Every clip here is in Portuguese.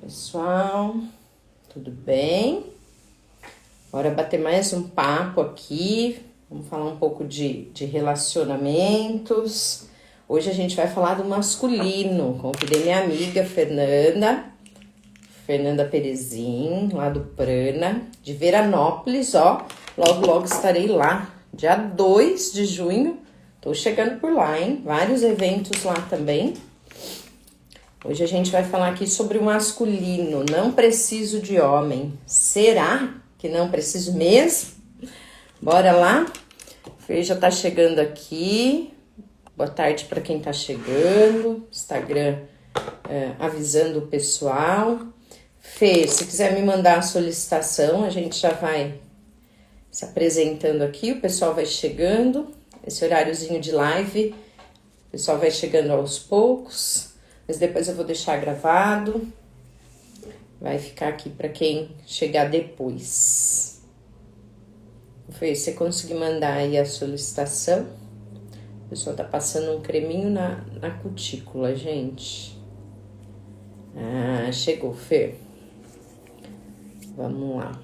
Pessoal, tudo bem? Bora bater mais um papo aqui. Vamos falar um pouco de relacionamentos. Hoje a gente vai falar do masculino. Convidei minha amiga Fernanda Perezin, lá do Prana, de Veranópolis, ó. Logo, logo estarei lá, dia 2 de junho. Tô chegando por lá, hein? Vários eventos lá também. Hoje a gente vai falar aqui sobre o masculino. Não preciso de homem. Será que não preciso mesmo? Bora lá? Fê já tá chegando aqui. Boa tarde para quem tá chegando. Instagram avisando o pessoal. Fê, se quiser me mandar a solicitação, a gente já vai se apresentando aqui. O pessoal vai chegando. Esse horáriozinho de live, o pessoal vai chegando aos poucos. Mas depois eu vou deixar gravado. Vai ficar aqui para quem chegar depois. Fê, você conseguir mandar aí a solicitação? O pessoal tá passando um creminho na cutícula, gente. Ah, chegou, Fê. Vamos lá.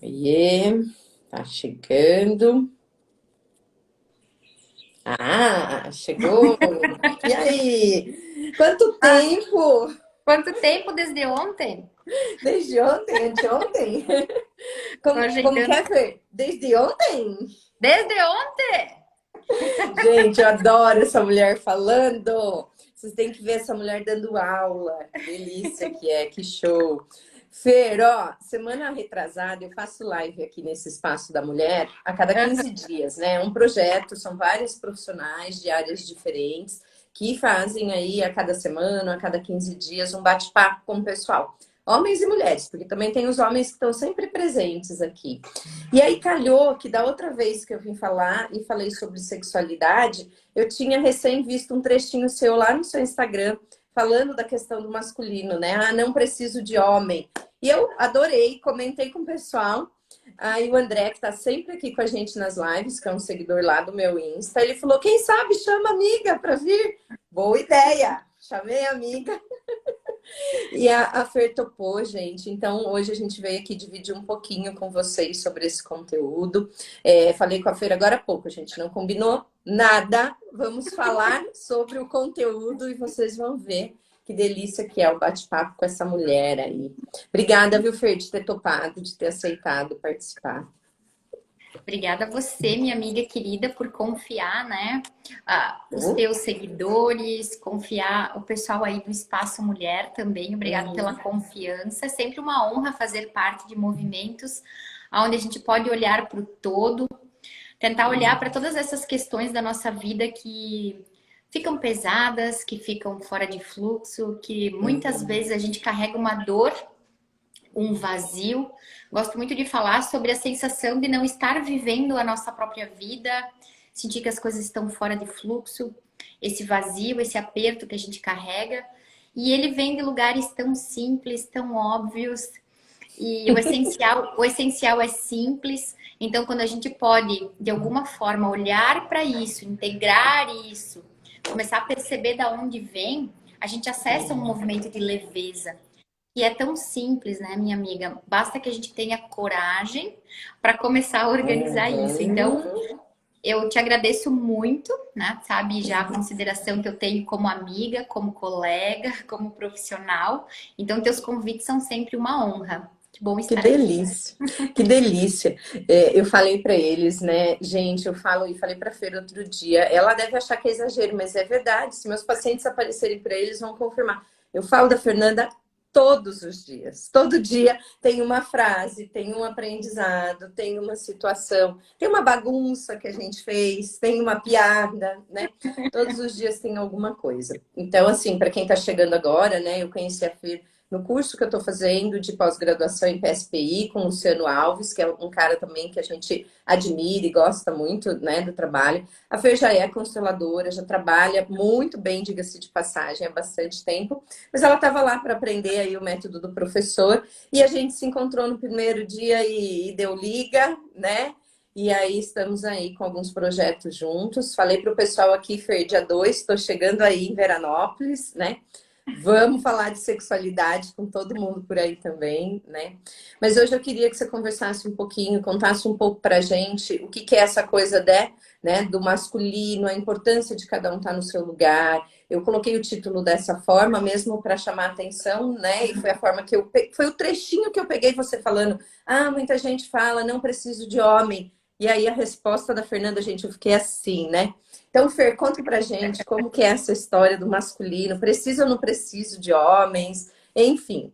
Oiê, tá chegando. Ah, chegou! E aí? Quanto tempo? Quanto tempo desde ontem? Desde ontem, anteontem? Tô Como que ajeitando. é, Fer? Desde ontem? Desde ontem? Gente, eu adoro essa mulher falando. Vocês têm que ver essa mulher dando aula. Que delícia que é, que show. Fer, ó, semana retrasada eu faço live aqui nesse Espaço da Mulher a cada 15 dias, né? Um projeto, são vários profissionais de áreas diferentes que fazem aí a cada semana, a cada 15 dias, um bate-papo com o pessoal. Homens e mulheres, porque também tem os homens que estão sempre presentes aqui. E aí calhou que da outra vez que eu vim falar e falei sobre sexualidade, eu tinha recém visto um trechinho seu lá no seu Instagram, falando da questão do masculino, né? Ah, não preciso de homem. E eu adorei, comentei com o pessoal. Aí o André, que tá sempre aqui com a gente nas lives, que é um seguidor lá do meu Insta, ele falou: quem sabe chama a amiga para vir? Boa ideia! Chamei a amiga. E a Fer topou, gente. Então, hoje a gente veio aqui dividir um pouquinho com vocês sobre esse conteúdo. Falei com a Fer agora há pouco, a gente não combinou nada. Vamos falar sobre o conteúdo e vocês vão ver que delícia que é o bate-papo com essa mulher aí. Obrigada, viu, Fer, de ter topado, de ter aceitado participar. Obrigada a você, minha amiga querida, por confiar, né? Os Uhum. teus seguidores, confiar o pessoal aí do Espaço Mulher também. Obrigada pela confiança. É sempre uma honra fazer parte de movimentos onde a gente pode olhar para o todo, tentar olhar para todas essas questões da nossa vida que ficam pesadas, que ficam fora de fluxo, que muitas vezes a gente carrega uma dor, um vazio. Gosto muito de falar sobre a sensação de não estar vivendo a nossa própria vida, sentir que as coisas estão fora de fluxo, esse vazio, esse aperto que a gente carrega. E ele vem de lugares tão simples, tão óbvios. E o essencial é simples. Então, quando a gente pode, de alguma forma, olhar para isso, integrar isso, começar a perceber da onde vem, a gente acessa um movimento de leveza. E é tão simples, né, minha amiga? Basta que a gente tenha coragem para começar a organizar isso. Então, Uhum. eu te agradeço muito, né? Sabe já a consideração que eu tenho como amiga, como colega, como profissional. Então, teus convites são sempre uma honra. Que bom Que estar aqui. delícia, que delícia. Eu falei para eles, né, gente, eu falo e falei para Fer outro dia, ela deve achar que é exagero, mas é verdade. Se meus pacientes aparecerem para eles, vão confirmar. Eu falo da Fernanda todos os dias. Todo dia tem uma frase, tem um aprendizado, tem uma situação, tem uma bagunça que a gente fez, tem uma piada, né? Todos os dias tem alguma coisa. Então, assim, para quem está chegando agora, né, eu conheci a Fer no curso que eu estou fazendo de pós-graduação em PSPI com o Luciano Alves, que é um cara também que a gente admira e gosta muito, né, do trabalho. A Fer já é consteladora, já trabalha muito bem, diga-se de passagem, há bastante tempo, mas ela estava lá para aprender aí o método do professor e a gente se encontrou no primeiro dia e deu liga, né? E aí estamos aí com alguns projetos juntos. Falei para o pessoal aqui, Fer, dia 2, estou chegando aí em Veranópolis, né? Vamos falar de sexualidade com todo mundo por aí também, né? Mas hoje eu queria que você conversasse um pouquinho, contasse um pouco pra gente o que que é essa coisa né, do masculino, a importância de cada um estar no seu lugar. Eu coloquei o título dessa forma mesmo para chamar atenção, né? E foi a forma que foi o trechinho que eu peguei você falando: "Ah, muita gente fala, não preciso de homem". E aí a resposta da Fernanda, gente, eu fiquei assim, né? Então, Fer, conta pra gente como que é essa história do masculino. Preciso ou não preciso de homens? Enfim,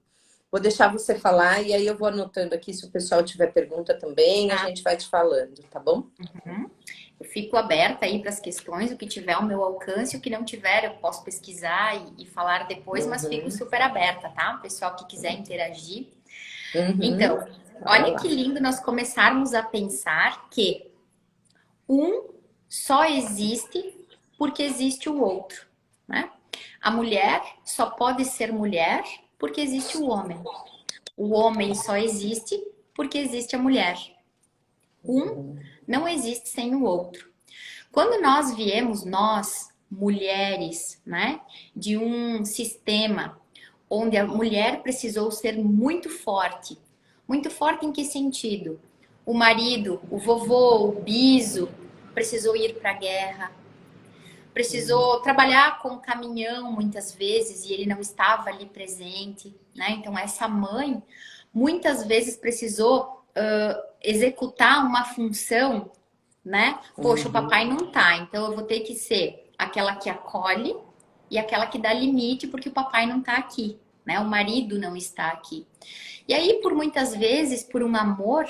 vou deixar você falar e aí eu vou anotando aqui se o pessoal tiver pergunta também, a Tá? gente vai te falando, tá bom? Uhum. Eu fico aberta aí para as questões, o que tiver ao meu alcance, o que não tiver, eu posso pesquisar e falar depois, mas fico Uhum, super aberta, tá? O pessoal que quiser interagir. uhum. Então, Bora olha que lá. lindo nós começarmos a pensar que um só existe porque existe o outro, né? A mulher só pode ser mulher porque existe o homem. O homem só existe porque existe a mulher. Um não existe sem o outro. Quando nós viemos, nós, mulheres, né, de um sistema onde a mulher precisou ser muito forte. Muito forte em que sentido? O marido, o vovô, o biso, precisou ir para a guerra, precisou trabalhar com caminhão muitas vezes e ele não estava ali presente, né? Então essa mãe muitas vezes precisou executar uma função, né? Poxa, o Uhum, papai não tá, então eu vou ter que ser aquela que acolhe e aquela que dá limite porque o papai não tá aqui, né? O marido não está aqui. E aí, por muitas vezes, por um amor,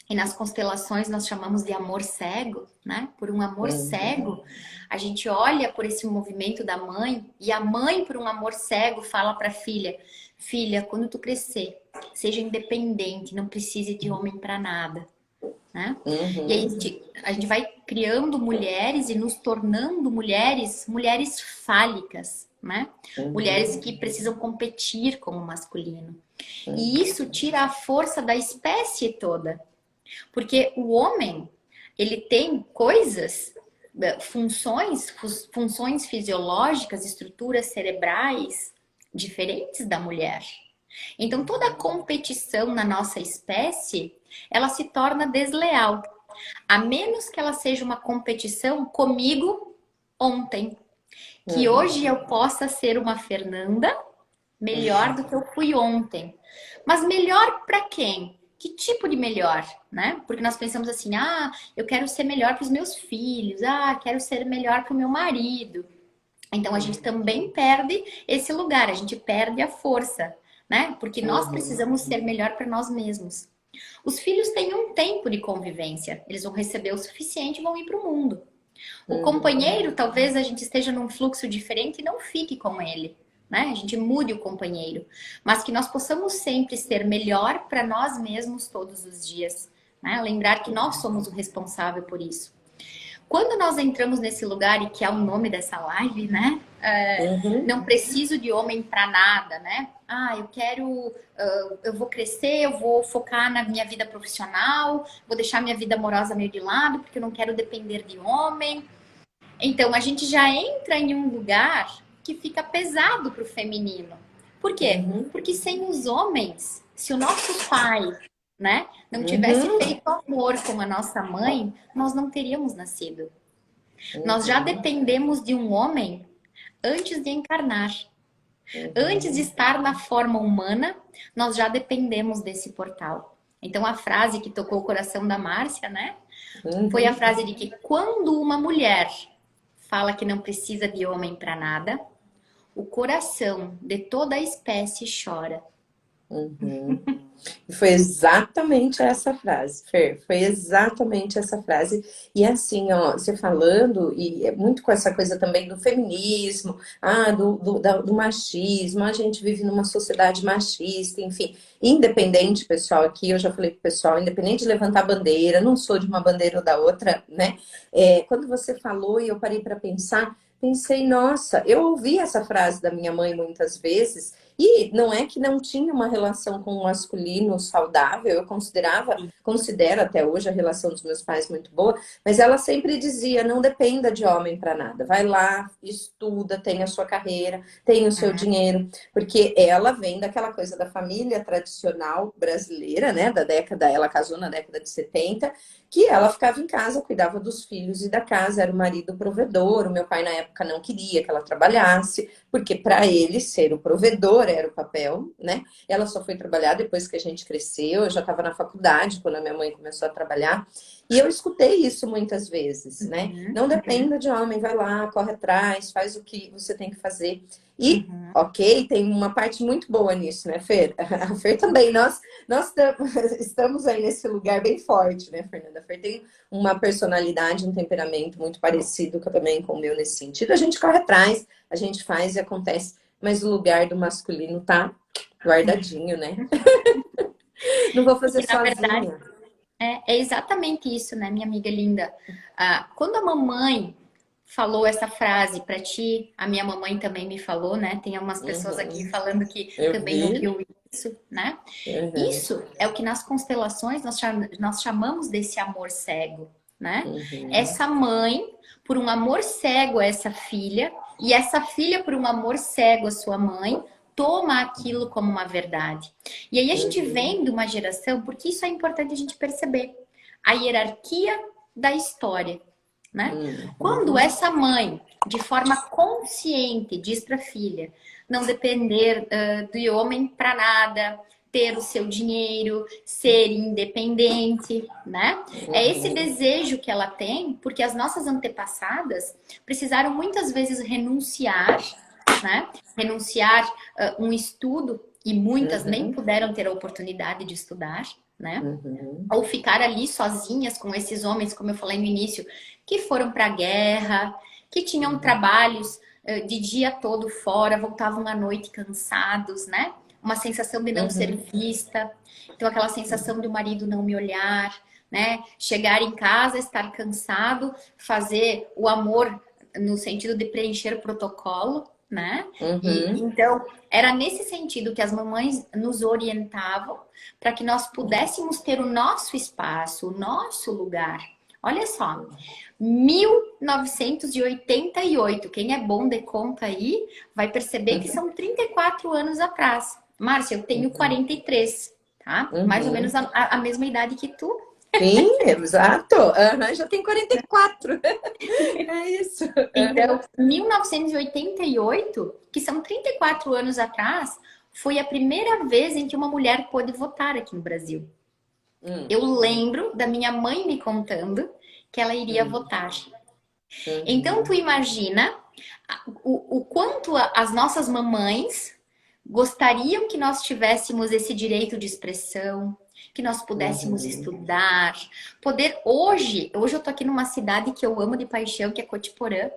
e nas constelações nós chamamos de amor cego, né? Por um amor uhum, cego, a gente olha por esse movimento da mãe e a mãe, por um amor cego, fala para a filha: filha, quando tu crescer, seja independente, não precise de homem para nada, né? E aí uhum, a gente vai criando mulheres e nos tornando mulheres, mulheres fálicas, né? Mulheres uhum, que precisam competir com o masculino. E uhum, isso tira a força da espécie toda. Porque o homem, ele tem coisas, funções fisiológicas, estruturas cerebrais diferentes da mulher. Então, toda a competição na nossa espécie, ela se torna desleal. A menos que ela seja uma competição comigo ontem. Que uhum, hoje eu possa ser uma Fernanda melhor do que eu fui ontem. Mas melhor para quem? Que tipo de melhor, né? Porque nós pensamos assim: ah, eu quero ser melhor para os meus filhos, ah, quero ser melhor para o meu marido. Então a gente também perde esse lugar, a gente perde a força, né? Porque nós uhum, precisamos ser melhor para nós mesmos. Os filhos têm um tempo de convivência, eles vão receber o suficiente e vão ir para o mundo. O uhum, companheiro, talvez a gente esteja num fluxo diferente e não fique com ele, né? A gente mude o companheiro, mas que nós possamos sempre ser melhor para nós mesmos todos os dias, né? Lembrar que nós somos o responsável por isso. Quando nós entramos nesse lugar e que é o nome dessa live, né? uhum, Não preciso de homem para nada, né? Ah, eu quero, eu vou crescer, eu vou focar na minha vida profissional, vou deixar minha vida amorosa meio de lado porque eu não quero depender de homem. Então, a gente já entra em um lugar que fica pesado para o feminino. Por quê? uhum, Porque sem os homens, se o nosso pai, né, não tivesse uhum, feito amor com a nossa mãe, nós não teríamos nascido. Nós já uhum, dependemos de um homem antes de encarnar. Antes de uhum, estar na forma humana, nós já dependemos desse portal. Então, a frase que tocou o coração da Márcia, né? Foi a uhum, frase de que quando uma mulher fala que não precisa de homem para nada, o coração de toda a espécie chora. uhum. E foi exatamente essa frase, Fer. Foi exatamente essa frase. E assim, ó, você falando, e é muito com essa coisa também do feminismo, do machismo, a gente vive numa sociedade machista, enfim. Independente, pessoal, aqui eu já falei pro pessoal, independente de levantar bandeira, não sou de uma bandeira ou da outra, né? Quando você falou e eu parei para pensar, pensei, nossa, eu ouvi essa frase da minha mãe muitas vezes. E não é que não tinha uma relação com o masculino saudável, eu considero até hoje a relação dos meus pais muito boa, mas ela sempre dizia, não dependa de homem para nada, vai lá, estuda, tem a sua carreira, tem o seu dinheiro, porque ela vem daquela coisa da família tradicional brasileira, né, da década, ela casou na década de 70, que ela ficava em casa, cuidava dos filhos e da casa, era o marido provedor, o meu pai na época não queria que ela trabalhasse, porque para ele ser o provedor era o papel, né? Ela só foi trabalhar depois que a gente cresceu, eu já estava na faculdade quando a minha mãe começou a trabalhar, e eu escutei isso muitas vezes, né? Não dependa de homem, vai lá, corre atrás, faz o que você tem que fazer. E, ok, tem uma parte muito boa nisso, né, Fer? A Fer também, nós estamos aí nesse lugar bem forte, né, Fernanda? A Fer tem uma personalidade, um temperamento muito parecido também com o meu nesse sentido. A gente corre atrás, a gente faz e acontece, mas o lugar do masculino tá guardadinho, né? Não vou fazer Porque, na verdade, sozinha. é exatamente isso, né, minha amiga linda? Quando a mamãe falou essa frase pra ti, a minha mamãe também me falou, né? Tem algumas pessoas aqui Uhum. falando que Eu também vi. ouviu isso, né? Uhum. Isso é o que nas constelações nós chamamos desse amor cego, né? Uhum. Essa mãe, por um amor cego a essa filha, e essa filha, por um amor cego à sua mãe, toma aquilo como uma verdade. E aí a gente Uhum. vem de uma geração, porque isso é importante a gente perceber, a hierarquia da história, né? Quando Uhum. essa mãe, de forma consciente, diz para a filha não depender de homem para nada, ter o seu dinheiro, ser independente, né? É esse Uhum. desejo que ela tem, porque as nossas antepassadas precisaram muitas vezes renunciar, né? Renunciar um estudo e muitas nem Uhum. puderam ter a oportunidade de estudar, né? Uhum. Ou ficar ali sozinhas com esses homens, como eu falei no início, que foram para a guerra, que tinham Uhum. trabalhos de dia todo fora, voltavam à noite cansados, né? Uma sensação de não ser Uhum. vista, então aquela sensação de o marido não me olhar, né? Chegar em casa, estar cansado, fazer o amor no sentido de preencher o protocolo, né? E Uhum. então era nesse sentido que as mamães nos orientavam para que nós pudéssemos ter o nosso espaço, o nosso lugar. Olha só, 1988, quem é bom de conta aí vai perceber que são 34 anos atrás. Márcia, eu tenho 43, tá? Mais ou Uhum. menos a mesma idade que tu. Sim, exato. Uhum. Já tem 44. É isso. Então, 1988, que são 34 anos atrás, foi a primeira vez em que uma mulher pôde votar aqui no Brasil. Uhum. Eu lembro da minha mãe me contando que ela iria Uhum. votar. Então, tu Uhum. imagina o quanto as nossas mamães gostariam que nós tivéssemos esse direito de expressão, que nós pudéssemos Uhum. estudar, poder hoje eu tô aqui numa cidade que eu amo de paixão, que é Cotiporã.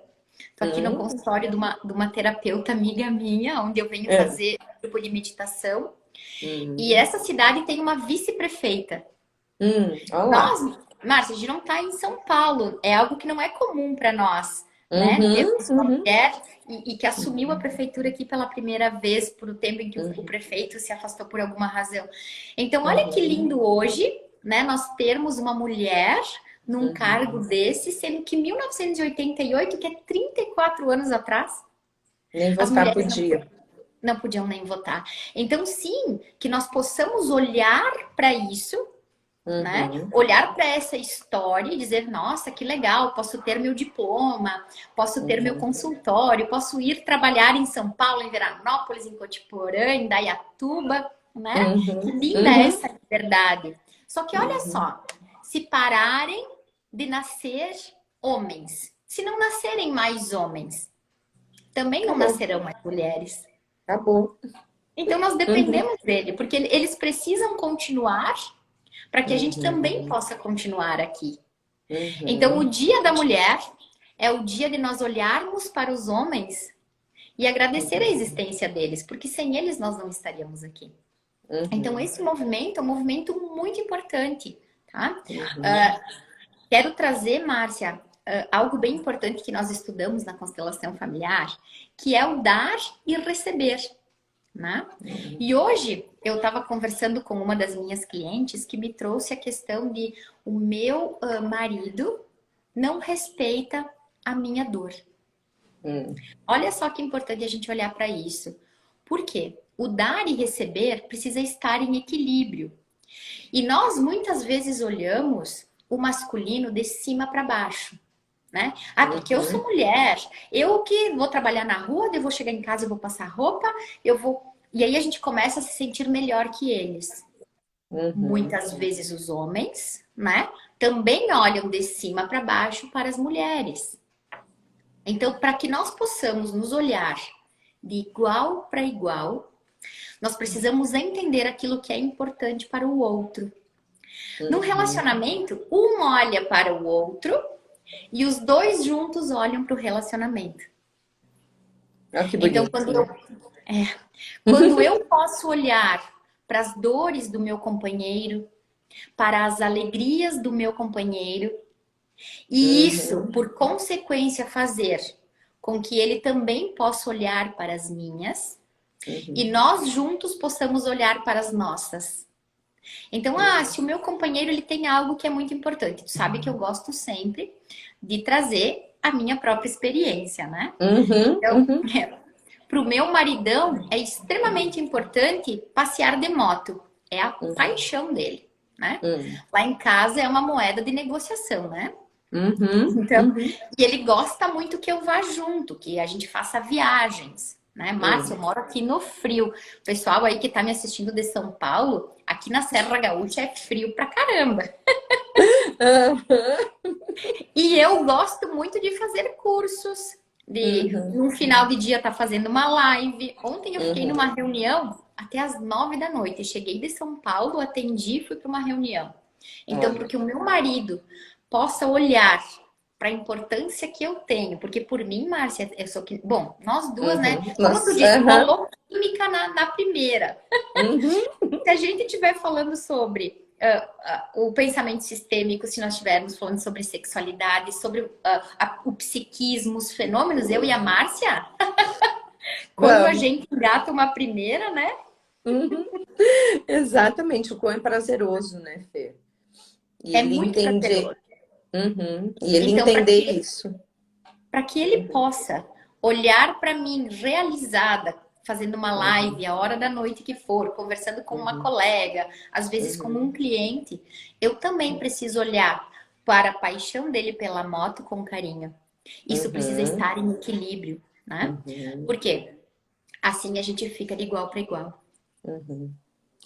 Tô aqui no Uhum. consultório de uma terapeuta amiga minha, onde eu venho É. fazer grupo de meditação. E Uhum. essa cidade tem uma vice-prefeita. Olha lá. Nós, Márcia, a gente não está em São Paulo. É algo que não é comum para nós, né? Uhum. Termos uma Uhum. mulher e que assumiu a prefeitura aqui pela primeira vez por o tempo em que o Uhum. prefeito se afastou por alguma razão. Então, olha que Uhum. lindo hoje, né? Nós termos uma mulher num cargo Uhum. desse, sendo que 1988, que é 34 anos atrás, Nem as votar mulheres não, podia. não podiam nem votar. Então, sim, que nós possamos olhar para isso, né? Uhum. Olhar para essa história e dizer, nossa, que legal, posso ter meu diploma, posso ter meu Uhum. consultório, posso ir trabalhar em São Paulo, em Veranópolis, em Cotiporã, em Dayatuba, né? Que Uhum. linda Uhum. essa liberdade. Só que olha Uhum. só, se pararem de nascer homens, se não nascerem mais homens, também não Acabou. nascerão mais mulheres. Acabou. Então nós Uhum. dependemos dele, porque eles precisam continuar para que a gente também Uhum. possa continuar aqui. Então, o Uhum. Dia da Mulher é o dia de nós olharmos para os homens e agradecer a existência deles, porque sem eles nós não estaríamos aqui. Então, Uhum. esse movimento é um movimento muito importante, tá? Uhum. Quero trazer, Márcia, algo bem importante que nós estudamos na constelação familiar, que é o dar e receber. né? E hoje eu estava conversando com uma das minhas clientes que me trouxe a questão de o meu marido não respeita a minha dor. Olha só que importante a gente olhar para isso. Por quê? O dar e receber precisa estar em equilíbrio. E nós muitas vezes olhamos o masculino de cima para baixo, né? Ah, porque eu sou mulher, eu que vou trabalhar na rua, eu vou chegar em casa, eu vou passar roupa, eu vou. E aí a gente começa a se sentir melhor que eles. Muitas vezes os homens, né, também olham de cima para baixo para as mulheres. Então, para que nós possamos nos olhar de igual para igual, nós precisamos entender aquilo que é importante para o outro. No relacionamento, um olha para o outro e os dois juntos olham para o relacionamento. Olha que Então, bonito. quando eu posso olhar para as dores do meu companheiro, para as alegrias do meu companheiro, e isso, por consequência, fazer com que ele também possa olhar para as minhas, e nós juntos possamos olhar para as nossas. Então, se o meu companheiro ele tem algo que é muito importante, tu sabe que eu gosto sempre de trazer a minha própria experiência, né? Então, para o meu maridão é extremamente importante passear de moto. É a paixão dele, né? Lá em casa é uma moeda de negociação, né? Então, e ele gosta muito que eu vá junto, que a gente faça viagens, né? Márcia, eu moro aqui no frio. O pessoal aí que tá me assistindo de São Paulo, aqui na Serra Gaúcha é frio pra caramba. E eu gosto muito de fazer cursos, de no final de dia tá fazendo uma live. Ontem eu fiquei numa reunião até as 9 da noite. Cheguei de São Paulo, atendi e fui para uma reunião. Então, porque o meu marido possa olhar para a importância que eu tenho, porque por mim, Márcia, eu sou que. Bom, nós duas, né? Como tu disse, rolou química na primeira. Se a gente estiver falando sobre o pensamento sistêmico, se nós estivermos falando sobre sexualidade, sobre o psiquismo, os fenômenos, eu e a Márcia, quando a gente engata uma primeira, né? Exatamente, o quão é prazeroso, né, Fê? E É ele muito entender. prazeroso. E ele Então, entender isso. para que ele possa olhar para mim realizada, fazendo uma live a hora da noite que for, conversando com uma colega, às vezes com um cliente, eu também preciso olhar para a paixão dele pela moto com carinho. Isso precisa estar em equilíbrio, né? Por quê? Assim a gente fica de igual para igual.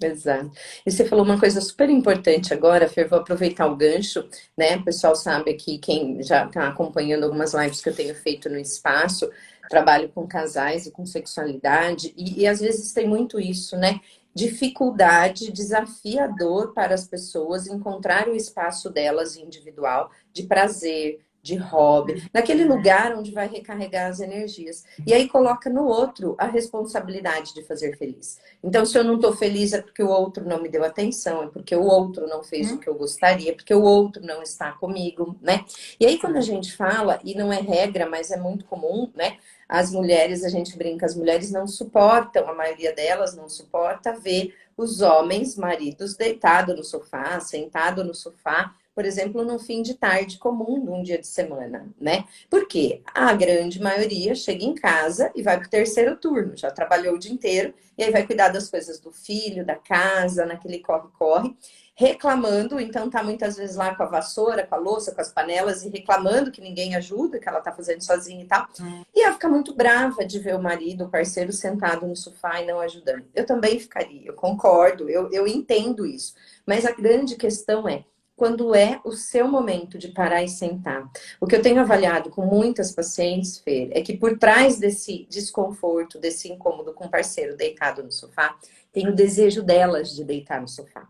Exato. E você falou uma coisa super importante agora, Fer, vou aproveitar o gancho, né? O pessoal sabe aqui, quem já está acompanhando algumas lives que eu tenho feito no espaço, trabalho com casais e com sexualidade, e às vezes tem muito isso, né? Dificuldade, desafiador para as pessoas encontrar o espaço delas individual de prazer, de hobby, naquele lugar onde vai recarregar as energias. E aí coloca no outro a responsabilidade de fazer feliz. Então, se eu não estou feliz é porque o outro não me deu atenção, é porque o outro não fez o que eu gostaria, é porque o outro não está comigo, né? E aí, quando a gente fala, e não é regra, mas é muito comum, né? As mulheres, a gente brinca, as mulheres não suportam, a maioria delas não suporta ver os homens, maridos, deitado no sofá, sentado no sofá, por exemplo, num fim de tarde comum, num dia de semana, né? Porque a grande maioria chega em casa e vai para o terceiro turno, já trabalhou o dia inteiro, e aí vai cuidar das coisas do filho, da casa, naquele corre-corre, reclamando, então tá muitas vezes lá com a vassoura, com a louça, com as panelas, e reclamando que ninguém ajuda, que ela tá fazendo sozinha e tal. E ela fica muito brava de ver o marido, o parceiro, sentado no sofá e não ajudando. Eu também ficaria, eu concordo, eu entendo isso. Mas a grande questão é, quando é o seu momento de parar e sentar. O que eu tenho avaliado com muitas pacientes, Fer, é que por trás desse desconforto, desse incômodo com o parceiro deitado no sofá, tem o desejo delas de deitar no sofá.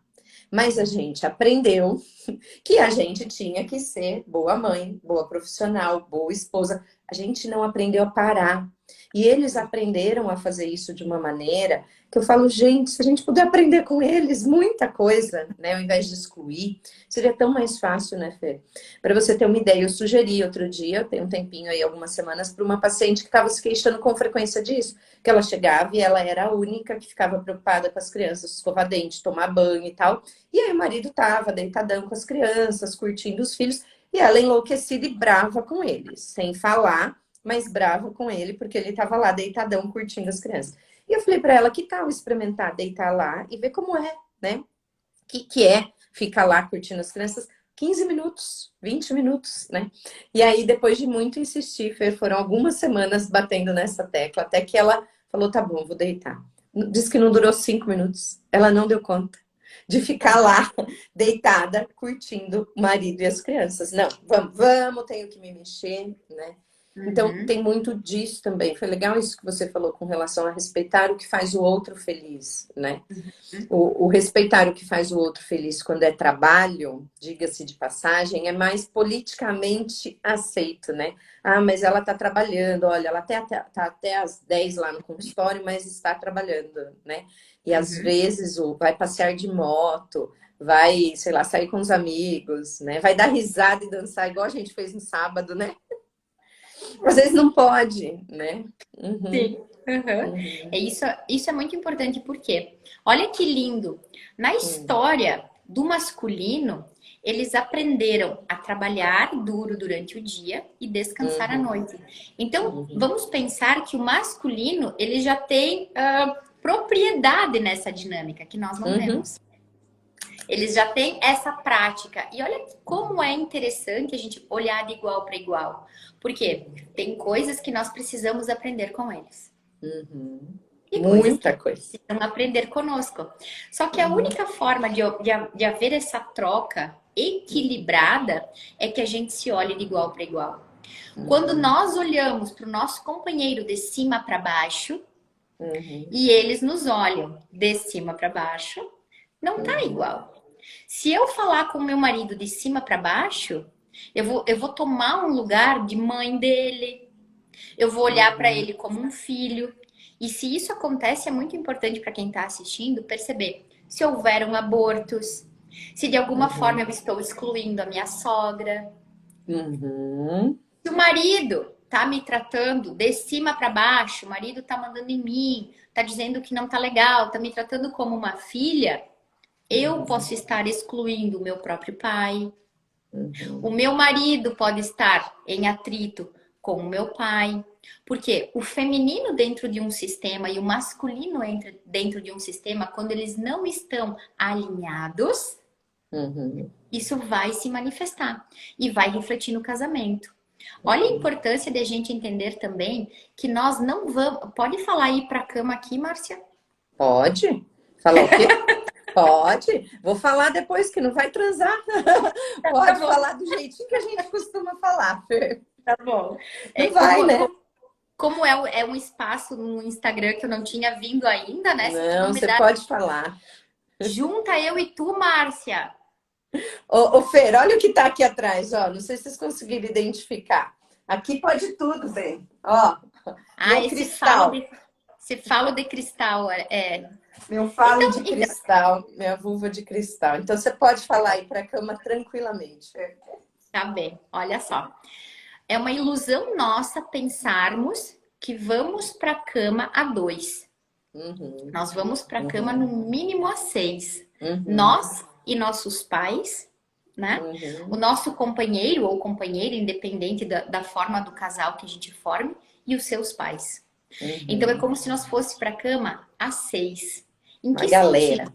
Mas a gente aprendeu que a gente tinha que ser boa mãe, boa profissional, boa esposa. a gente não aprendeu a parar. E eles aprenderam a fazer isso de uma maneira que eu falo, gente, se a gente puder aprender com eles muita coisa, né, ao invés de excluir, seria tão mais fácil, né, Fê? Para você ter uma ideia, eu sugeri outro dia, tem um tempinho aí, algumas semanas, para uma paciente que estava se queixando com frequência disso, que ela chegava e ela era a única que ficava preocupada com as crianças, escovar dente, tomar banho e tal. E aí o marido estava deitadão com as crianças, curtindo os filhos, e ela enlouquecida e brava com eles, sem falar, mas brava com ele, porque ele estava lá deitadão curtindo as crianças. E eu falei para ela, que tal experimentar deitar lá e ver como é, né? O que é ficar lá curtindo as crianças 15 minutos, 20 minutos, né? E aí, depois de muito insistir, foram algumas semanas batendo nessa tecla, até que ela falou, tá bom, vou deitar. Diz que não durou 5 minutos, ela não deu conta de ficar lá deitada, curtindo o marido e as crianças. Não, vamos, tenho que me mexer, né? Então, Uhum. tem muito disso também. Foi legal isso que você falou com relação a respeitar o que faz o outro feliz, né? Uhum. O respeitar o que faz o outro feliz quando é trabalho, diga-se de passagem, é mais politicamente aceito, né? Ah, mas ela tá trabalhando, olha, ela tá até às 10 lá no consultório, mas está trabalhando, né? E às Uhum. vezes vai passear de moto, vai, sei lá, sair com os amigos, né? Vai dar risada e dançar, igual a gente fez no sábado, né? Às vezes não pode, né? Uhum, Sim. Uhum. uhum, Isso é muito importante porque, olha que lindo, na uhum, história do masculino, eles aprenderam a trabalhar duro durante o dia e descansar à uhum, noite. Então, uhum, vamos pensar que o masculino, ele já tem propriedade nessa dinâmica que nós não uhum, temos. Eles já têm essa prática. E olha como é interessante a gente olhar de igual para igual. Porque tem coisas que nós precisamos aprender com eles. uhum. E coisas que Muita coisa. precisam aprender conosco. Só que a Uhum, única forma de haver essa troca equilibrada é que a gente se olhe de igual para igual. Quando uhum, nós olhamos para o nosso companheiro de cima para baixo uhum, e eles nos olham de cima para baixo, não tá uhum, igual. Se eu falar com o meu marido de cima para baixo, eu vou tomar um lugar de mãe dele, eu vou olhar para uhum, ele como um filho. E se isso acontece, é muito importante para quem está assistindo perceber se houveram abortos, se de alguma forma uhum, eu estou excluindo a minha sogra, uhum, se o marido tá me tratando de cima para baixo, o marido tá mandando em mim, tá dizendo que não tá legal, tá me tratando como uma filha, eu uhum, posso estar excluindo o meu próprio pai. O uhum, meu marido pode estar em atrito com o meu pai. Porque o feminino dentro de um sistema e o masculino dentro de um sistema, quando eles não estão alinhados, uhum, isso vai se manifestar e vai refletir no casamento. Olha a importância de a gente entender também que nós não vamos. Pode falar ir para a cama aqui, Márcia? Pode? Falar o quê? Pode. Vou falar depois que não vai transar. Tá Pode bom, falar do jeitinho que a gente costuma falar, Fer. tá bom. É, Não vai, né? como é um espaço no Instagram que eu não tinha vindo ainda, né? Se tu não Não, me você dá. pode falar. Junta eu e tu, Márcia. Ô, Fer, olha o que tá aqui atrás, ó. Não sei se vocês conseguiram identificar. Aqui pode tudo, bem. Ó, Ah, meu cristal. esse falo de cristal, é. Meu falo Então, de cristal, minha vulva de cristal. Então você pode falar aí pra cama tranquilamente, Fer. tá bem. Olha só. É uma ilusão nossa pensarmos que vamos para a cama a dois. Uhum, Nós vamos para a cama no uhum, mínimo a seis. uhum, Nós e nossos pais, né? O uhum, nosso companheiro ou companheira, independente da forma do casal que a gente forme, e os seus pais. Então é uhum. como se nós fosse para a cama a seis. Em Uma que sentido? galera.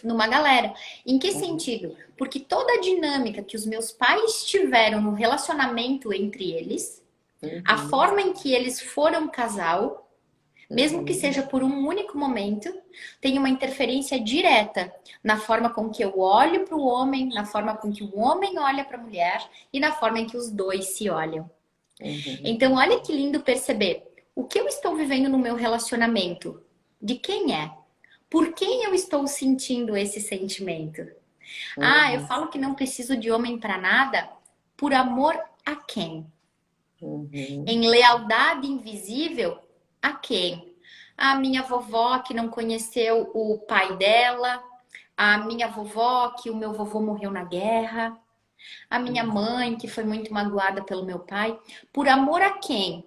Numa galera. Em que Uhum, sentido? Porque toda a dinâmica que os meus pais tiveram no relacionamento entre eles, a uhum, forma em que eles foram casal, mesmo que uhum, seja por um único momento, tem uma interferência direta na forma com que eu olho para o homem, na forma com que o homem olha para a mulher e na forma em que os dois se olham. uhum, Então, olha que lindo perceber o que eu estou vivendo no meu relacionamento. De quem é? Por quem eu estou sentindo esse sentimento? Ah, eu uhum, falo que não preciso de homem para nada. Por amor a quem? Uhum. Em lealdade invisível a quem? A minha vovó que não conheceu o pai dela, a minha vovó que o meu vovô morreu na guerra, a minha mãe que foi muito magoada pelo meu pai. Por amor a quem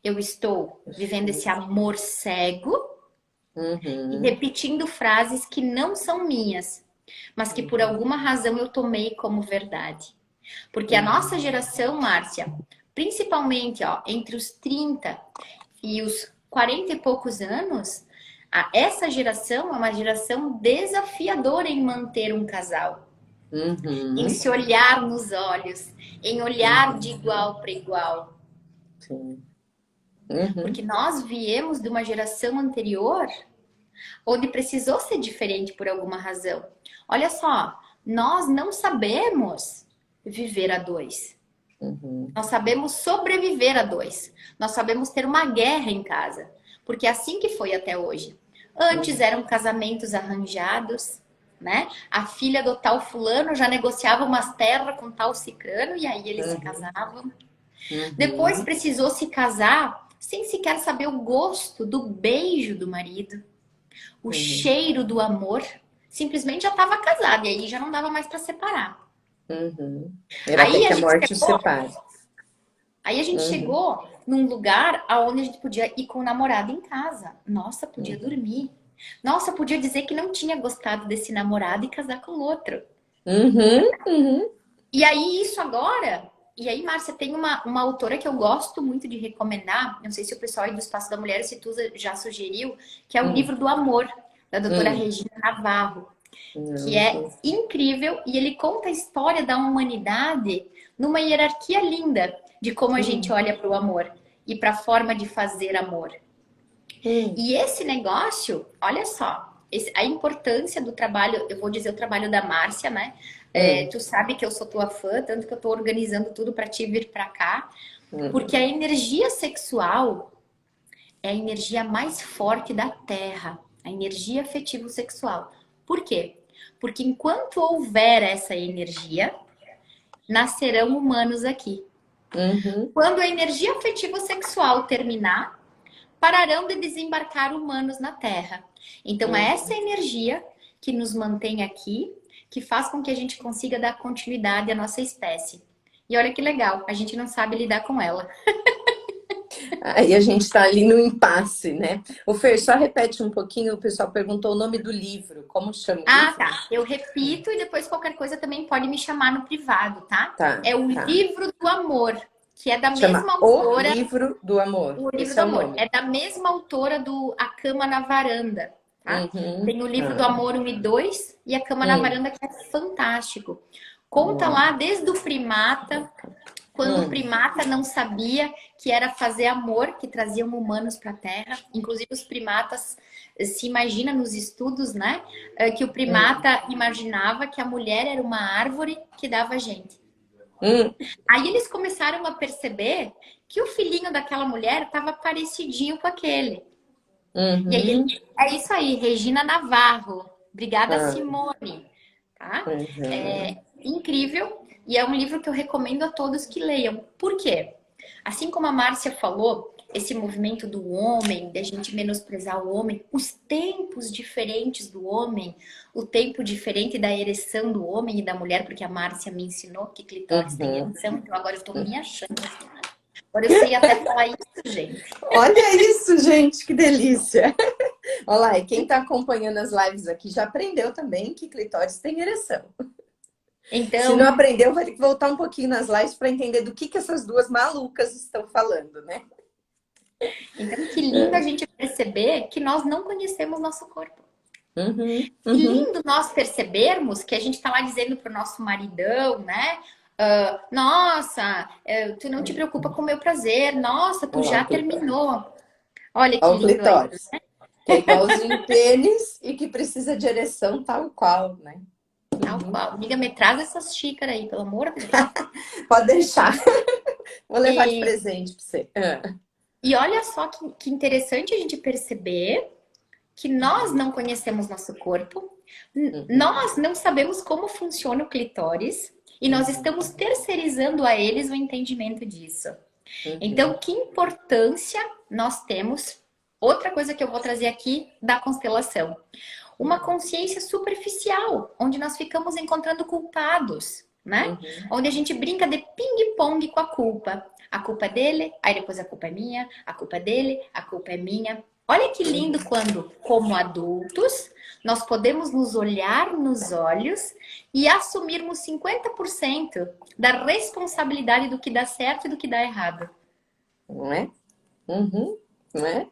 eu estou vivendo esse amor cego e Uhum. repetindo frases que não são minhas, mas que por alguma razão eu tomei como verdade? Porque a nossa geração, Márcia, principalmente ó, entre os 30 e os 40 e poucos anos, essa geração é uma geração desafiadora em manter um casal, em Uhum. se olhar nos olhos, em olhar de igual para igual. Sim. Uhum. Porque nós viemos de uma geração anterior onde precisou ser diferente por alguma razão. Olha só, nós não sabemos viver a dois. Uhum. Nós sabemos sobreviver a dois. Nós sabemos ter uma guerra em casa. Porque é assim que foi até hoje. Antes eram casamentos arranjados, né? A filha do tal fulano já negociava umas terras com tal cicrano e aí eles se Uhum. casavam. Depois Uhum. precisou se casar sem sequer saber o gosto do beijo do marido, o Uhum. cheiro do amor. Simplesmente já estava casada e aí já não dava mais para separar. Uhum. Era até Aí a que a gente morte os separe. Aí a gente Uhum. chegou num lugar aonde a gente podia ir com o namorado em casa. Nossa, podia Uhum. dormir. Nossa, podia dizer que não tinha gostado desse namorado e casar com outro. Uhum. Uhum. E aí, isso agora. E aí, Márcia, tem uma autora que eu gosto muito de recomendar. Não sei se o pessoal aí do Espaço da Mulher, se tu já sugeriu, que é o Uhum. livro do Amor, da doutora Uhum. Regina Navarro, que Não é conheço. incrível e ele conta a história da humanidade numa hierarquia linda de como a gente Uhum. olha para o amor e para a forma de fazer amor. Uhum. E esse negócio, olha só, a importância do trabalho, eu vou dizer o trabalho da Márcia, né? Uhum. Tu sabe que eu sou tua fã, tanto que eu tô organizando tudo para te vir para cá, porque Uhum. a energia sexual é a energia mais forte da Terra, a energia afetivo-sexual. Por quê? Porque enquanto houver essa energia, nascerão humanos aqui. Uhum. Quando a energia afetivo-sexual terminar, pararão de desembarcar humanos na Terra. Então, é essa Uhum. energia que nos mantém aqui, que faz com que a gente consiga dar continuidade à nossa espécie. E olha que legal, a gente não sabe lidar com ela. Aí a gente está ali no impasse, né? O Fer, só repete um pouquinho, o pessoal perguntou o nome do livro. Como chama o Ah, livro? tá. Eu repito e depois qualquer coisa também pode me chamar no privado, tá? Tá, É o tá. livro do amor, que é da Chama mesma O autora. Livro do Amor. O livro Esse do é o amor nome. é da mesma autora do A Cama na Varanda, tá? Uhum. Tem o livro do Ah. Amor 1 e 2 e A Cama na Hum. Varanda, que é fantástico. Conta Hum. lá desde o primata, quando o Hum. primata não sabia que era fazer amor, que traziam humanos para a Terra. Inclusive os primatas se imagina nos estudos, né? Que o Hum. primata imaginava que a mulher era uma árvore que dava gente. Hum. Aí eles começaram a perceber que o filhinho daquela mulher estava parecidinho com aquele. E aí, Uhum. é isso aí, Regina Navarro. Obrigada, Ah. Simone. Tá? Uhum. É incrível e é um livro que eu recomendo a todos que leiam. Por quê? Assim como a Márcia falou, esse movimento do homem, da gente menosprezar o homem, os tempos diferentes do homem, o tempo diferente da ereção do homem e da mulher, porque a Márcia me ensinou que clitóris tem Uhum. ereção, então agora eu estou me achando. Agora eu sei até falar isso, gente. Olha isso, gente, que delícia. Olha lá, e quem está acompanhando as lives aqui já aprendeu também que clitóris tem ereção. Se não Então, aprendeu, vai ter que voltar um pouquinho nas lives para entender do que essas duas malucas estão falando, né? então, que lindo a gente perceber que nós não conhecemos nosso corpo. Uhum, Que uhum. lindo nós percebermos que a gente está lá dizendo pro nosso maridão, né? Nossa, tu não te preocupa com o meu prazer. Nossa, tu Olha lá já o clitóris. terminou. Olha que Olha o lindo aí. clitóris, que é igualzinho o pênis e que precisa de ereção tal qual, né? Tal Uhum. qual. Amiga, me traz essas xícaras aí, pelo amor de Deus. Pode deixar. Vou levar de E, presente para você. Ah. e olha só que interessante a gente perceber que nós não conhecemos nosso corpo, Uhum, nós não sabemos como funciona o clitóris e nós uhum, estamos terceirizando a eles o entendimento disso. Então, que importância nós temos? Outra coisa que eu vou trazer aqui da constelação. Uma consciência superficial, onde nós ficamos encontrando culpados, né? Onde a gente brinca de ping-pong com a culpa. A culpa é dele, aí depois a culpa é minha, a culpa é dele, a culpa é minha. Olha que lindo quando, como adultos, nós podemos nos olhar nos olhos e assumirmos 50% da responsabilidade do que dá certo e do que dá errado. Não é? Não é?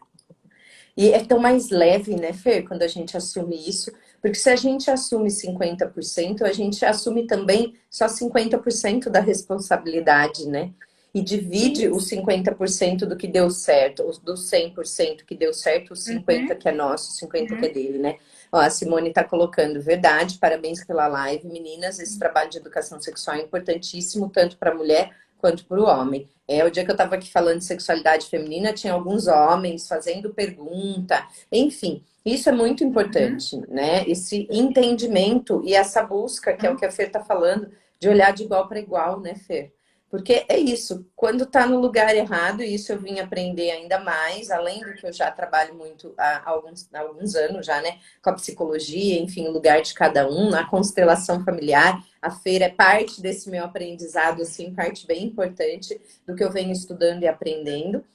E é tão mais leve, né, Fer, quando a gente assume isso. Porque se a gente assume 50%, a gente assume também só 50% da responsabilidade, né? E divide os 50% do que deu certo, os dos 100% que deu certo, os 50% que é nosso, os 50% que é dele, né? Ó, a Simone está colocando, verdade, parabéns pela live. Meninas, esse trabalho de educação sexual é importantíssimo, tanto para a mulher quanto para o homem. O dia que eu estava aqui falando de sexualidade feminina, tinha alguns homens fazendo pergunta, enfim, isso é muito importante, né? Esse entendimento e essa busca, que é o que a Fer está falando, de olhar de igual para igual, né, Fer? Porque é isso, quando está no lugar errado, e isso eu vim aprender ainda mais, além do que eu já trabalho muito há alguns anos já, né? Com a psicologia, enfim, o lugar de cada um, na constelação familiar. A feira é parte desse meu aprendizado, assim, parte bem importante do que eu venho estudando e aprendendo.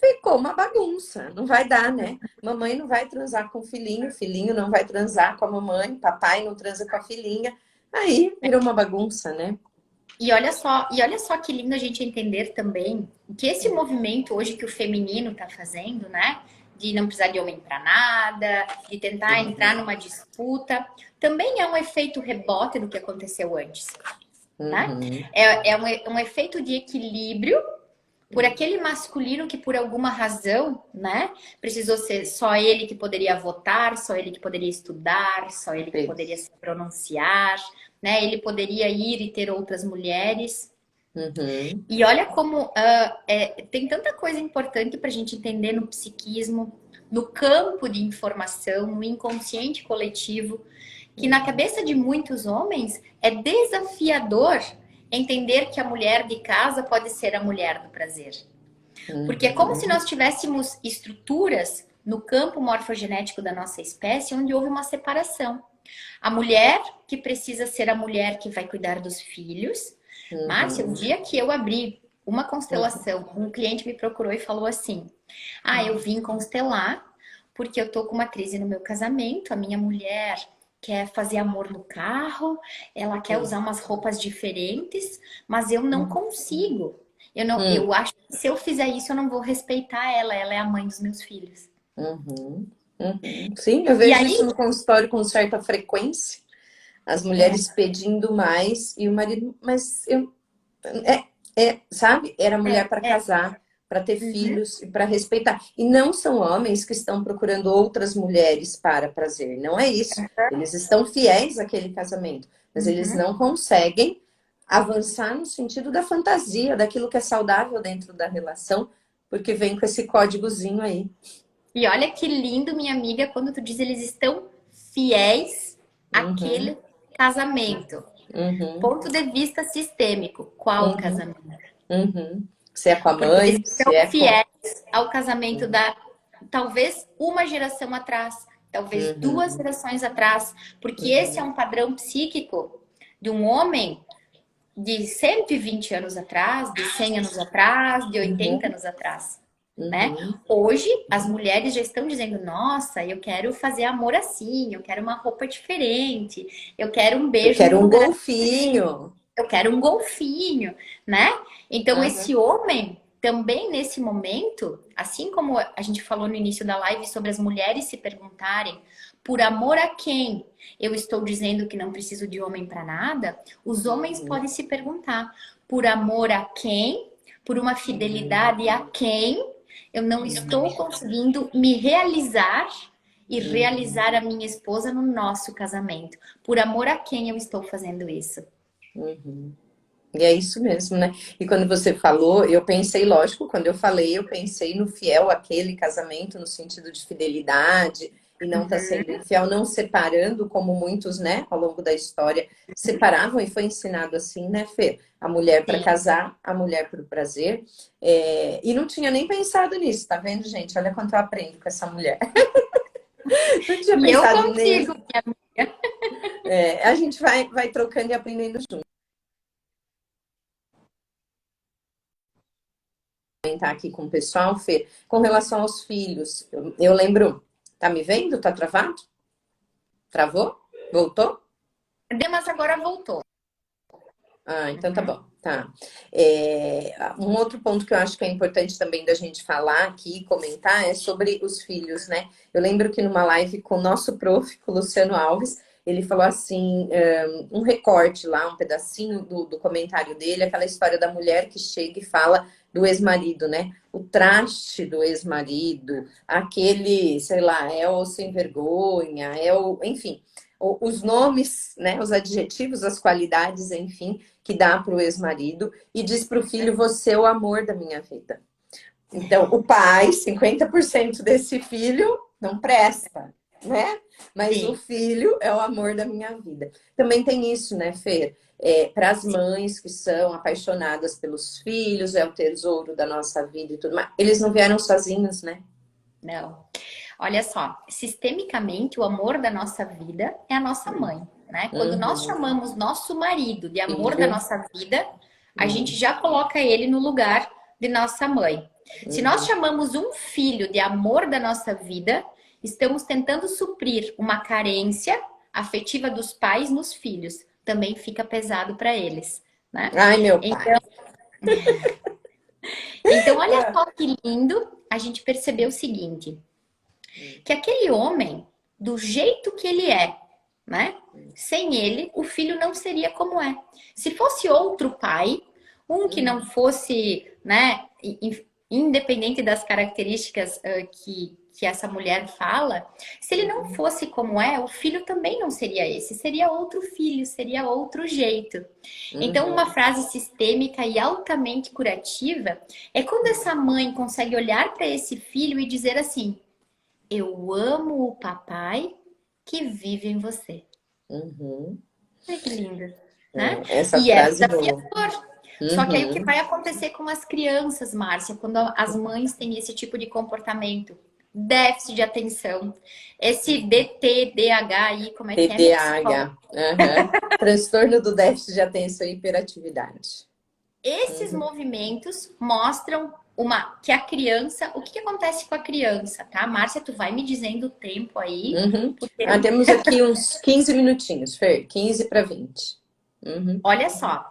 Ficou uma bagunça, não vai dar, né? Mamãe não vai transar com o filhinho, filhinho não vai transar com a mamãe, papai não transa com a filhinha. Aí virou uma bagunça, né? E olha só que lindo a gente entender também que esse movimento hoje que o feminino está fazendo, né? De não precisar de homem para nada, de tentar entrar numa disputa, também é um efeito rebote do que aconteceu antes, né? É um efeito de equilíbrio por aquele masculino que por alguma razão, né? Precisou ser só ele que poderia votar, só ele que poderia estudar, só ele que poderia se pronunciar, né? Ele poderia ir e ter outras mulheres. E olha como tem tanta coisa importante para a gente entender no psiquismo, no campo de informação, no inconsciente coletivo, que na cabeça de muitos homens é desafiador entender que a mulher de casa pode ser a mulher do prazer. Porque é como se nós tivéssemos estruturas no campo morfogenético da nossa espécie onde houve uma separação. A mulher que precisa ser a mulher que vai cuidar dos filhos. Márcia, o dia que eu abri uma constelação, um cliente me procurou e falou assim: eu vim constelar porque eu tô com uma crise no meu casamento, a minha mulher quer fazer amor no carro, ela quer usar umas roupas diferentes, mas eu não consigo. Eu acho que se eu fizer isso, eu não vou respeitar ela. Ela é a mãe dos meus filhos. Sim, eu vejo isso no consultório com certa frequência. As mulheres pedindo mais e o marido, mas eu. Sabe? Era mulher para casar, para ter filhos e para respeitar. E não são homens que estão procurando outras mulheres para prazer. Não é isso. Eles estão fiéis àquele casamento, mas eles não conseguem avançar no sentido da fantasia, daquilo que é saudável dentro da relação, porque vem com esse códigozinho aí. E olha que lindo, minha amiga, quando tu diz eles estão fiéis àquele casamento. Ponto de vista sistêmico. Qual casamento? Se é com a mãe, porque eles se estão é fiéis ao casamento da talvez uma geração atrás, talvez 2 gerações atrás, porque esse é um padrão psíquico de um homem de 120 anos atrás, de 100 anos atrás, de 80 anos atrás. Né? Hoje, as mulheres já estão dizendo: nossa, eu quero fazer amor assim, eu quero uma roupa diferente, eu quero um beijo. Eu quero um golfinho. Eu quero um golfinho, né? Então, esse homem também nesse momento, assim como a gente falou no início da live sobre as mulheres se perguntarem por amor a quem eu estou dizendo que não preciso de homem para nada, os homens podem se perguntar por amor a quem, por uma fidelidade a quem eu não estou conseguindo me realizar e realizar a minha esposa no nosso casamento. Por amor a quem eu estou fazendo isso? E é isso mesmo, né? E quando você falou, eu pensei, lógico, quando eu falei, eu pensei no fiel àquele casamento, no sentido de fidelidade, e não está sendo infiel, não separando, como muitos, né, ao longo da história, separavam e foi ensinado assim, né, Fê? A mulher para Sim. casar, a mulher para o prazer. E não tinha nem pensado nisso, tá vendo, gente? Olha quanto eu aprendo com essa mulher. Não tinha E eu pensado consigo, nisso. minha amiga. A gente vai trocando e aprendendo junto. Comentar aqui com o pessoal, Fê, com relação aos filhos. Eu lembro. Tá me vendo? Tá travado? Travou? Voltou? Mas agora voltou. Ah, então tá bom. Tá. Um outro ponto que eu acho que é importante também da gente falar aqui, comentar, é sobre os filhos, né? Eu lembro que numa live com o nosso prof, com o Luciano Alves, ele falou assim, um recorte lá, um pedacinho do comentário dele, aquela história da mulher que chega e fala do ex-marido, né? O traste do ex-marido, aquele, sei lá, é o sem vergonha, enfim, os nomes, né? Os adjetivos, as qualidades, enfim, que dá para o ex-marido e diz para o filho, você é o amor da minha vida. Então, o pai, 50% desse filho não presta, né? Mas o Sim, filho é o amor da minha vida. Também tem isso, né, Fer? Para as sim. mães que são apaixonadas pelos filhos, é o tesouro da nossa vida e tudo mais. Eles não vieram sozinhos, né? Não. Olha só, sistemicamente, o amor da nossa vida é a nossa mãe, né? Quando nós Uhum. chamamos nosso marido de amor da Filho. nossa vida, a gente Uhum. já coloca ele no lugar de nossa mãe. Se nós Uhum. chamamos um filho de amor da nossa vida, estamos tentando suprir uma carência afetiva dos pais nos filhos. Também fica pesado para eles, né? Ai, meu pai. Então, olha só que lindo a gente perceber o seguinte, que aquele homem, do jeito que ele é, né? Sem ele, o filho não seria como é. Se fosse outro pai, um que não fosse, né, independente das características que essa mulher fala, se ele não fosse como é, o filho também não seria esse, seria outro filho, seria outro jeito. Então, uma Uhum. frase sistêmica e altamente curativa é quando essa mãe consegue olhar para esse filho e dizer assim: eu amo o papai que vive em você. Uhum. Ai, que lindo, né? Essa E é frase boa. desafiador. Só que aí o que Uhum. vai acontecer com as crianças, Márcia, quando as mães têm esse tipo de comportamento? Déficit de atenção. Esse DTDH aí, como é que é, minha psicóloga? TDAH. Aham. Transtorno do déficit de atenção e hiperatividade. Esses Uhum. movimentos mostram que a criança, o que, que acontece com a criança, tá? Márcia, tu vai me dizendo o tempo aí, Uhum. porque Temos aqui uns 15 minutinhos, Fer. 15 para 20. Uhum. olha só,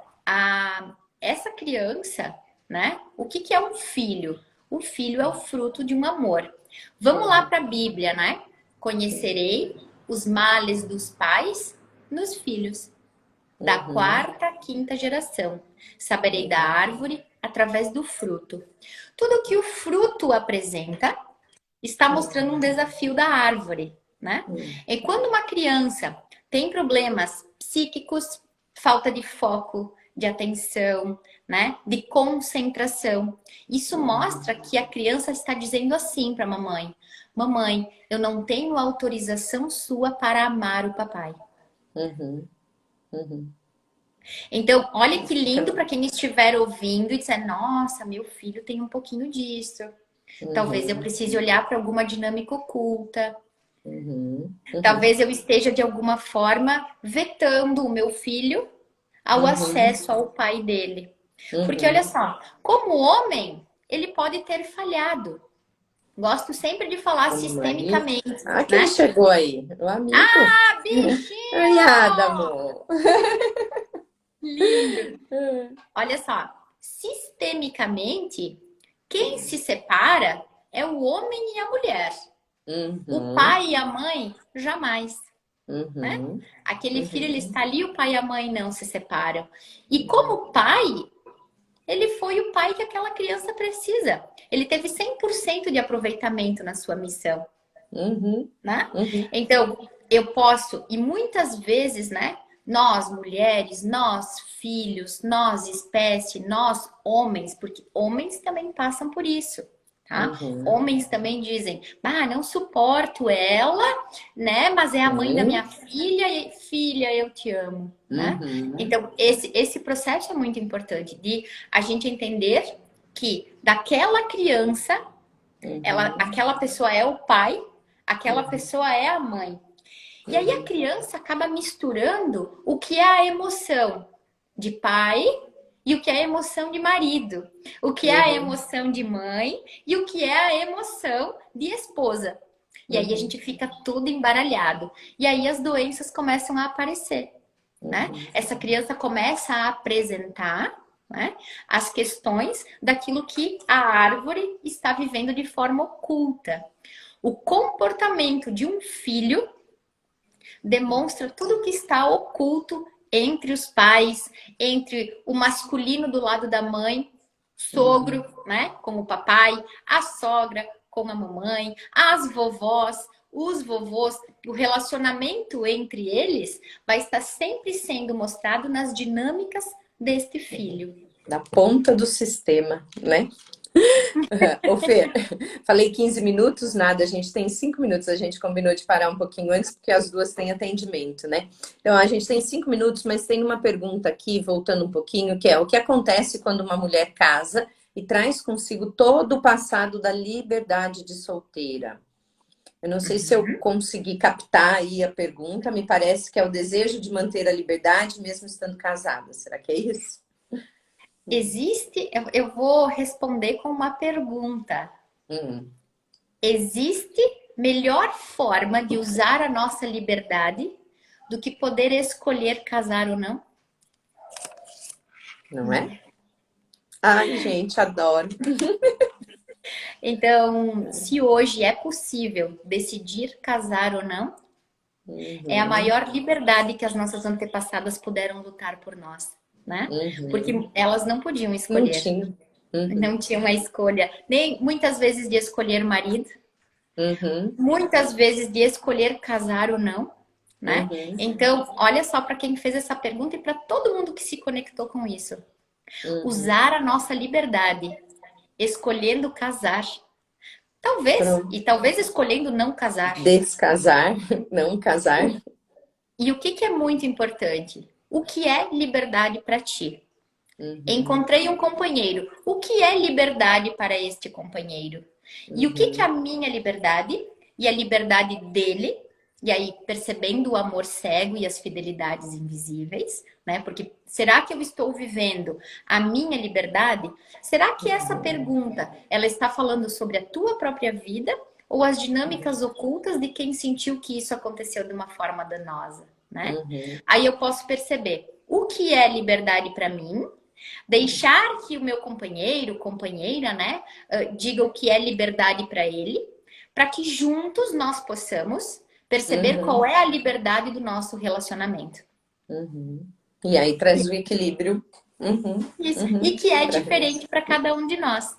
essa criança, né? O que, que é um filho? O filho é o fruto de um amor. Vamos lá Uhum. para a Bíblia, né? Conhecerei os males dos pais nos filhos, da Uhum. quarta, quinta geração. Saberei da Uhum. árvore através do fruto. Tudo que o fruto apresenta está mostrando um desafio da árvore, né? Uhum. E quando uma criança tem problemas psíquicos, falta de foco, de atenção, né? De concentração, isso mostra que a criança está dizendo assim para a mamãe: mamãe, eu não tenho autorização sua para amar o papai. Uhum. Uhum. Então, olha que lindo para quem estiver ouvindo e dizer: nossa, meu filho tem um pouquinho disso. Talvez eu Uhum. precise olhar para alguma dinâmica oculta. Uhum. Uhum. Talvez eu esteja de alguma forma vetando o meu filho ao Uhum. acesso ao pai dele. Porque olha Uhum. só, como homem, ele pode ter falhado. Gosto sempre de falar Como marido. sistemicamente, Ah, quem né? chegou aí? O amigo. Ah, bichinho! Obrigada, amor. Lindo! Olha só, sistemicamente, quem se separa é o homem e a mulher. O Uhum. pai e a mãe, jamais. Né? Uhum. Aquele filho, ele Uhum. está ali, o pai e a mãe não se separam. E como pai, ele foi o pai que aquela criança precisa. Ele teve 100% de aproveitamento na sua missão, Uhum. né? Uhum. Então, eu posso, e muitas vezes, né? Nós, mulheres, nós, filhos, nós, espécie, nós, homens, porque homens também passam por isso. tá? Homens também dizem, não suporto ela, né? Mas é a mãe da minha filha e filha, eu te amo, né? Então, esse processo é muito importante de a gente entender que daquela criança, aquela pessoa é o pai, aquela pessoa é a mãe. E aí a criança acaba misturando o que é a emoção de pai e o que é a emoção de marido, o que é a emoção de mãe e o que é a emoção de esposa. E aí a gente fica tudo embaralhado. E aí as doenças começam a aparecer, né? Essa criança começa a apresentar, né, as questões daquilo que a árvore está vivendo de forma oculta. O comportamento de um filho demonstra tudo que está oculto entre os pais, entre o masculino do lado da mãe, sogro, né, com o papai, a sogra com a mamãe, as vovós, os vovôs. O relacionamento entre eles vai estar sempre sendo mostrado nas dinâmicas deste filho. Da ponta do sistema, né? Ô Fê, falei 15 minutos, nada, a gente tem 5 minutos, a gente combinou de parar um pouquinho antes, porque as duas têm atendimento, né? Então, a gente tem 5 minutos, mas tem uma pergunta aqui, voltando um pouquinho, que é o que acontece quando uma mulher casa e traz consigo todo o passado da liberdade de solteira? Eu não sei se eu consegui captar aí a pergunta, me parece que é o desejo de manter a liberdade mesmo estando casada. Será que é isso? Existe, eu vou responder com uma pergunta. Existe melhor forma de usar a nossa liberdade do que poder escolher casar ou não? Não é? Ai, gente, adoro. Então, se hoje é possível decidir casar ou não, é a maior liberdade que as nossas antepassadas puderam lutar por nós, né? Porque elas não podiam escolher. Não tinha. Não tinham uma escolha, nem muitas vezes de escolher marido, muitas vezes de escolher casar ou não, né? Então, olha só para quem fez essa pergunta e para todo mundo que se conectou com isso. Usar a nossa liberdade, escolhendo casar. Talvez, e talvez escolhendo não casar. Descasar, não casar. E o que é muito importante? O que é liberdade para ti? Encontrei um companheiro. O que é liberdade para este companheiro? E o que é a minha liberdade e a liberdade dele? E aí, percebendo o amor cego e as fidelidades invisíveis, né? Porque será que eu estou vivendo a minha liberdade? Será que essa pergunta, ela está falando sobre a tua própria vida ou as dinâmicas ocultas de quem sentiu que isso aconteceu de uma forma danosa, né? Aí eu posso perceber o que é liberdade para mim, deixar que o meu companheiro, companheira, né, diga o que é liberdade para ele, para que juntos nós possamos perceber qual é a liberdade do nosso relacionamento. E aí traz o equilíbrio. Isso. E que é diferente para cada um de nós.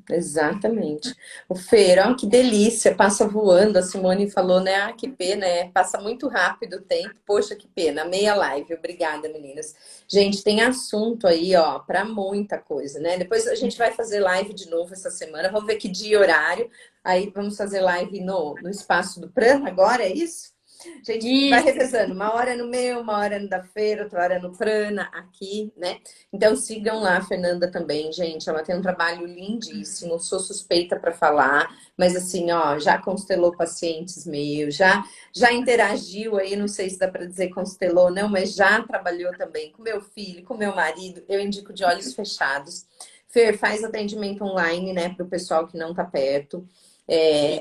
Exatamente. O Fer, ó, que delícia, passa voando. A Simone falou, né? Ah, que pena, passa muito rápido o tempo. Poxa, que pena, meia live. Obrigada, meninas. Gente, tem assunto aí, ó, para muita coisa, né? Depois a gente vai fazer live de novo essa semana. Vamos ver que dia e horário. Aí vamos fazer live no espaço do Pran agora, é isso? A gente vai revezando, uma hora no meu, uma hora no da Feira, outra hora no Prana, aqui, né? Então sigam lá a Fernanda também, gente. Ela tem um trabalho lindíssimo, sou suspeita para falar, mas assim, ó, já constelou pacientes meus, já interagiu aí, não sei se dá para dizer constelou, não, mas já trabalhou também com meu filho, com meu marido. Eu indico de olhos fechados. Fer, faz atendimento online, né, para o pessoal que não tá perto.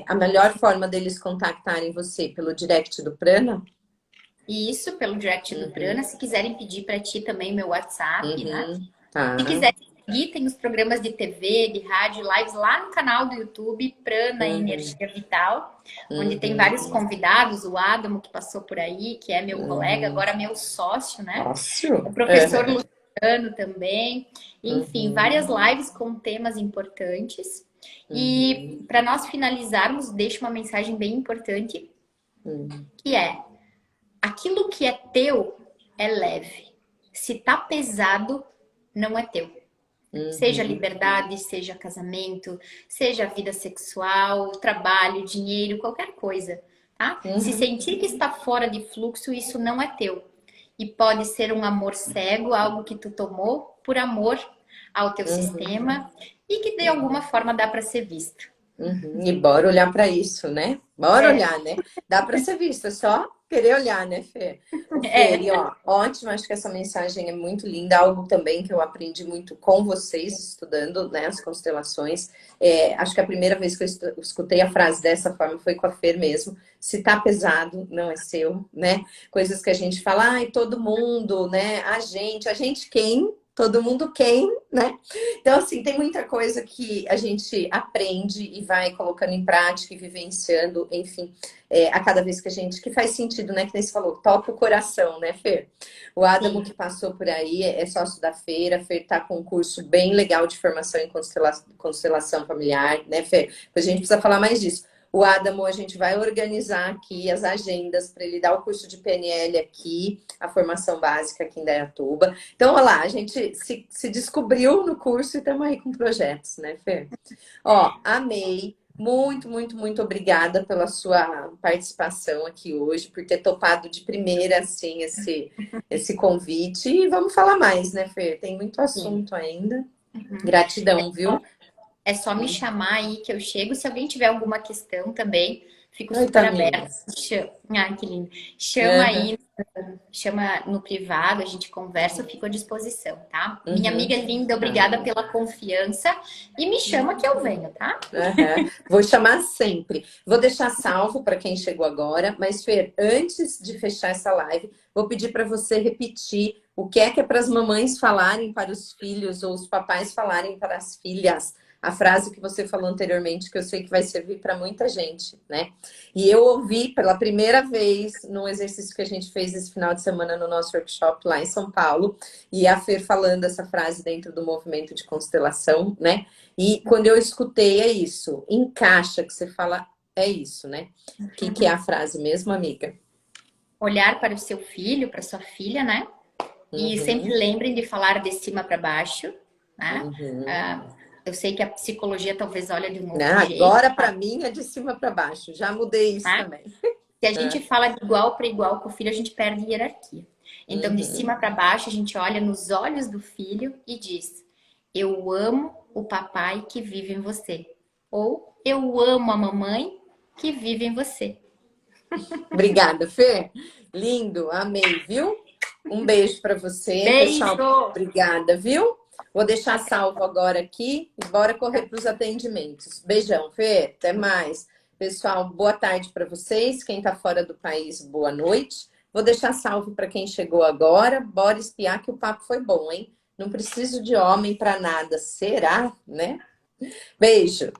A melhor forma deles contactarem você pelo direct do Prana? Isso, pelo direct do Prana. Se quiserem pedir para ti também meu WhatsApp, né? Tá. Se quiserem seguir, tem os programas de TV, de rádio, lives lá no canal do YouTube, Prana Energia Vital, onde tem vários convidados, o Adamo que passou por aí, que é meu colega, agora meu sócio, né? Sócio? O professor Luciano também. Enfim, várias lives com temas importantes. E para nós finalizarmos, deixo uma mensagem bem importante, que é: aquilo que é teu é leve. Se tá pesado, não é teu. Seja Uhum. liberdade, seja casamento, seja vida sexual, trabalho, dinheiro, qualquer coisa, tá? Se Uhum. sentir que está fora de fluxo, isso não é teu. E pode ser um amor cego, algo que tu tomou por amor ao teu Uhum. sistema e que de alguma forma dá para ser visto. Uhum. E bora olhar para isso, né? Bora É, olhar, né? Dá para ser visto, é só querer olhar, né, Fê? Ô, Fê, é. e ó, ótimo, acho que essa mensagem é muito linda, algo também que eu aprendi muito com vocês, estudando, né, as constelações. Acho que a primeira vez que eu escutei a frase dessa forma foi com a Fer mesmo. Se tá pesado, não é seu, né? Coisas que a gente fala, ai, todo mundo, né? A gente quem? Todo mundo quem, né? Então, assim, tem muita coisa que a gente aprende e vai colocando em prática e vivenciando, enfim, a cada vez que a gente, que faz sentido, né? Que nem você falou, toca o coração, né, Fer? O Adamo Sim. que passou por aí é sócio da feira, a Fer tá com um curso bem legal de formação em constelação familiar, né, Fer? A gente precisa falar mais disso. O Adamo, a gente vai organizar aqui as agendas para ele dar o curso de PNL aqui, a formação básica aqui em Dayatuba. Então, olha lá, a gente se descobriu no curso e estamos aí com projetos, né, Fer? Ó, amei. Muito, muito, muito obrigada pela sua participação aqui hoje, por ter topado de primeira, assim, esse convite. E vamos falar mais, né, Fer? Tem muito Sim. assunto ainda. Uhum. Gratidão, Ó, viu? é só me chamar aí que eu chego. Se alguém tiver alguma questão também, fico Oi, super aberta. Taminha. Ah, que lindo. Chama Uhum, aí, chama no privado, a gente conversa, eu fico à disposição, tá? Minha uhum, amiga linda, tá. obrigada pela confiança e me chama que eu venho, tá? Aham. Vou chamar sempre. Vou deixar salvo para quem chegou agora, mas Fer, antes de fechar essa live, vou pedir para você repetir o que é para as mamães falarem para os filhos ou os papais falarem para as filhas. A frase que você falou anteriormente, que eu sei que vai servir para muita gente, né? E eu ouvi pela primeira vez no exercício que a gente fez esse final de semana no nosso workshop lá em São Paulo, e a Fer falando essa frase dentro do movimento de constelação, né? E quando eu escutei, é isso. Encaixa que você fala, é isso, né? O que é a frase mesmo, amiga? Olhar para o seu filho, para sua filha, né? E sempre Uhum, lembrem de falar de cima para baixo, né? uhum. Ah, eu sei que a psicologia talvez olha de um Né? outro jeito, Agora, para mim, é de cima para baixo. Já mudei isso né? também. Se a gente É. fala de igual para igual com o filho, a gente perde hierarquia. Então, de Uhum. cima para baixo, a gente olha nos olhos do filho e diz: eu amo o papai que vive em você. Ou eu amo a mamãe que vive em você. Obrigada, Fê. Lindo, amei, viu? Um beijo para você, pessoal. Beijo! Obrigada, viu? Vou deixar Até. salvo agora aqui e bora correr para os atendimentos. Beijão, Fê. Até mais. Pessoal, boa tarde para vocês. Quem está fora do país, boa noite. Vou deixar salvo para quem chegou agora. Bora espiar que o papo foi bom, hein? Não preciso de homem para nada. Será, né? Beijo.